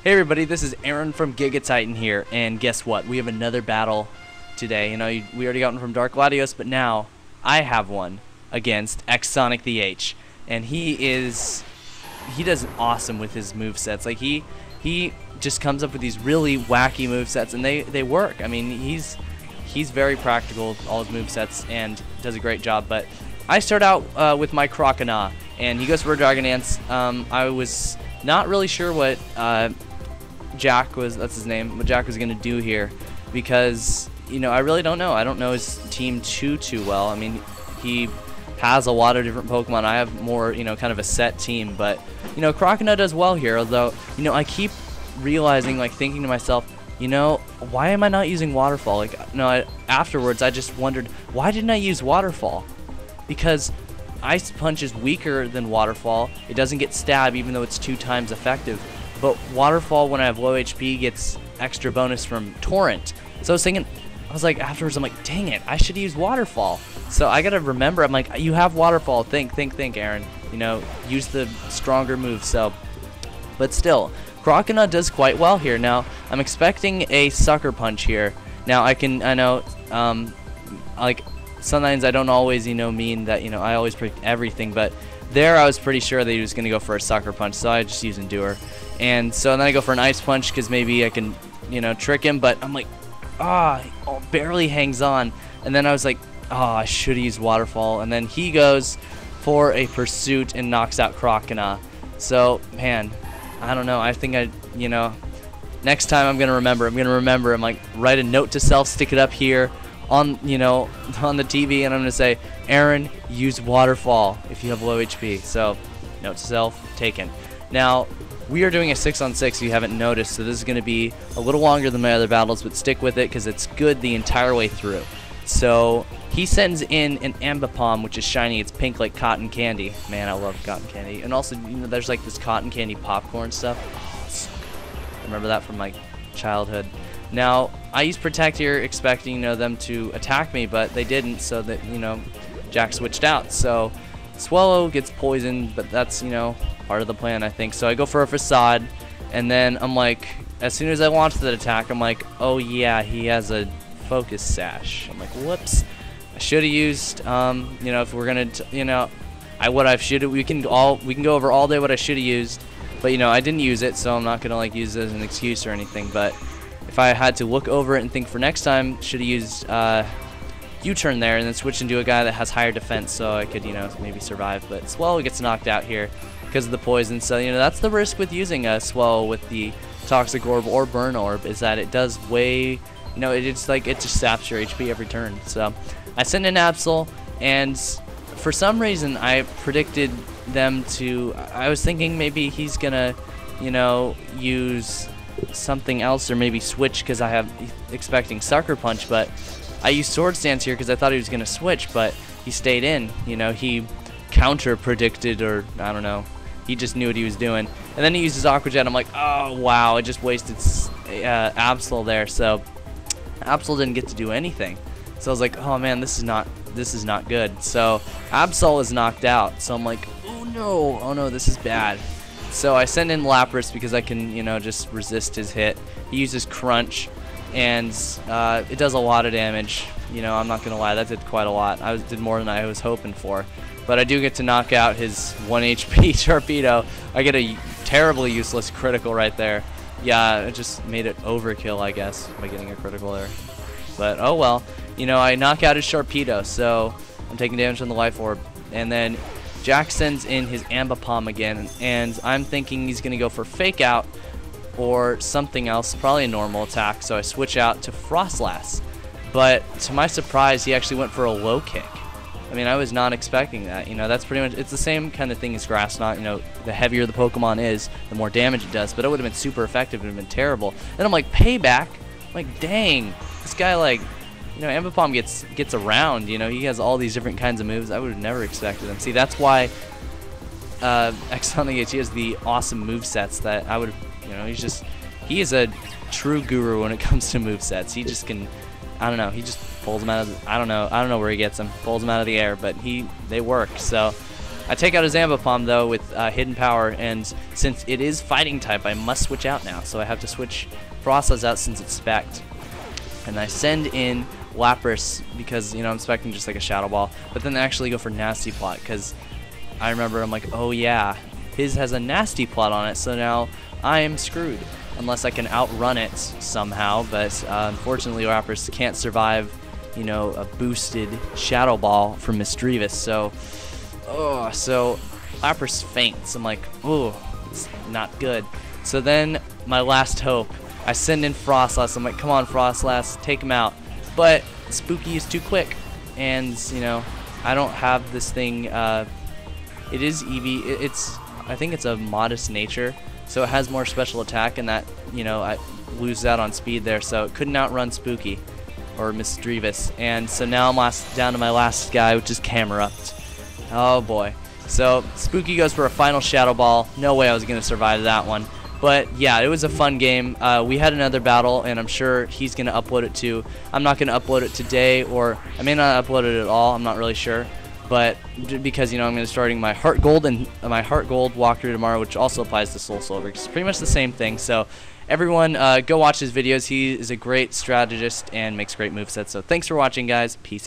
Hey everybody, this is Aaron from Gigatitan here, and guess what? We have another battle today. You know, we already got one from Dark Gladius, but now I have one against XSonictheH, and he does awesome with his movesets. Like he just comes up with these really wacky movesets, and they work. I mean, he's very practical with all his movesets and does a great job. But I start out with my Croconaw, and he goes for a Dragon Dance. I was not really sure what that's his name, what Jack was going to do here, because, you know, I really don't know. I don't know his team too well. I mean, he has a lot of different Pokemon. I have more, you know, kind of a set team, but, you know, Croconaw does well here, although, you know, I keep realizing, like, thinking to myself, you know, why am I not using Waterfall? Like, no, afterwards, I just wondered, why didn't I use Waterfall? Because Ice Punch is weaker than Waterfall. It doesn't get stab, even though it's 2 times effective. But Waterfall, when I have low HP, gets extra bonus from Torrent. So I was like, afterwards, I'm like, dang it, I should use Waterfall. So I gotta remember, I'm like, you have Waterfall. Think, Aaron. You know, use the stronger move. So, but still, Croconaw does quite well here. Now, I'm expecting a Sucker Punch here. Now, I know, like, sometimes I don't always, you know, mean that, you know, I always predict everything, but there I was pretty sure that he was going to go for a Sucker Punch, so I just used Endure. And so then I go for an Ice Punch because maybe I can, you know, trick him, but I'm like, he barely hangs on. And then I was like, I should have used Waterfall. And then he goes for a Pursuit and knocks out Croconaw. So, man, I don't know. I think you know, next time I'm going to remember. I'm like, write a note to self, stick it up here on, you know, on the TV, and I'm going to say, Aaron, use Waterfall if you have low HP. So, note to self, taken. Now, we are doing a 6-on-6 if you haven't noticed, so this is going to be a little longer than my other battles, but stick with it because it's good the entire way through. So, he sends in an Ambipom, which is shiny. It's pink like cotton candy. Man, I love cotton candy. And also, you know, there's like this cotton candy popcorn stuff. Oh, so good. I remember that from my childhood. Now, I used Protect here expecting, you know, them to attack me, but they didn't, so that, you know, Jack switched out. So, Swallow gets poisoned, but that's, you know, part of the plan, I think. So I go for a Facade, and then I'm like, as soon as I launch that attack, I'm like, oh yeah, he has a Focus Sash. I'm like, whoops. I should have used, you know, if we're gonna, you know, we can go over all day what I should have used, but, you know, I didn't use it, so I'm not gonna, like, use it as an excuse or anything. But if I had to look over it and think for next time, should have used U-turn there and then switch into a guy that has higher defense so I could, you know, maybe survive. But Swallow gets knocked out here because of the poison. So, you know, that's the risk with using a Swallow with the Toxic Orb or Burn Orb, is that it does way, you know, it's like it just saps your HP every turn. So I send in Absol, and for some reason I predicted them to, I was thinking maybe he's gonna, you know, use something else or maybe switch because I have expecting Sucker Punch, but I used Swords Dance here because I thought he was gonna switch, but he stayed in. You know, he counter predicted, or I don't know, he just knew what he was doing. And then he uses Aqua Jet. I'm like, oh wow, I just wasted Absol there. So Absol didn't get to do anything. So I was like, oh man, this is not good. So Absol is knocked out. So I'm like, oh no, this is bad. So I send in Lapras because I can, you know, just resist his hit. He uses Crunch, and it does a lot of damage. You know, I'm not gonna lie, that did quite a lot. Did more than I was hoping for. But I do get to knock out his 1 HP Torpedo. I get a terribly useless critical right there. Yeah, it just made it overkill, I guess, by getting a critical there. But oh well. You know, I knock out his Sharpedo, so I'm taking damage from the Life Orb. And then Jack sends in his Ambipom again, and I'm thinking he's going to go for Fake Out or something else, probably a normal attack, so I switch out to Frostlass. But to my surprise, he actually went for a Low Kick. I mean, I was not expecting that. You know, that's pretty much, it's the same kind of thing as Grass Knot. You know, the heavier the Pokemon is, the more damage it does, but it would have been super effective. It would have been terrible. Then I'm like, Payback? I'm like, dang, this guy, like, you know, Ambipom gets around. You know, he has all these different kinds of moves. I would have never expected him. See, that's why XSonictheH has the awesome movesets that I would have, you know, he is a true guru when it comes to movesets. He just can, I don't know, he just pulls them out of the, I don't know where he gets them, pulls them out of the air, but they work. So I take out a Zambapom though with Hidden Power, and since it is fighting type, I must switch out now. So I have to switch Frostlass out since it's spec'd. And I send in Lapras because, you know, I'm expecting just like a Shadow Ball, but then they actually go for Nasty Plot because I remember I'm like, oh yeah, his has a Nasty Plot on it, so now I am screwed unless I can outrun it somehow. But unfortunately, Lapras can't survive, you know, a boosted Shadow Ball from Misdreavus. So Lapras faints. I'm like, oh, it's not good. So then my last hope, I send in Frostlass. I'm like, come on, Frostlass, take him out. But Spooky is too quick, and you know, I don't have this thing. It is Eevee. I think it's a modest nature, so it has more special attack, and that, you know, I lose out on speed there. So it couldn't outrun Spooky or Misdreavus, and so now I'm down to my last guy, which is Camerupt. Oh boy. So Spooky goes for a final Shadow Ball. No way I was gonna survive that one. But yeah, it was a fun game. We had another battle, and I'm sure he's going to upload it too. I'm not going to upload it today, or I may not upload it at all. I'm not really sure. But because, you know, I'm going to be starting my Heart Gold and my Heart Gold walkthrough tomorrow, which also applies to Soul Silver. It's pretty much the same thing. So everyone, go watch his videos. He is a great strategist and makes great movesets. So thanks for watching, guys. Peace out.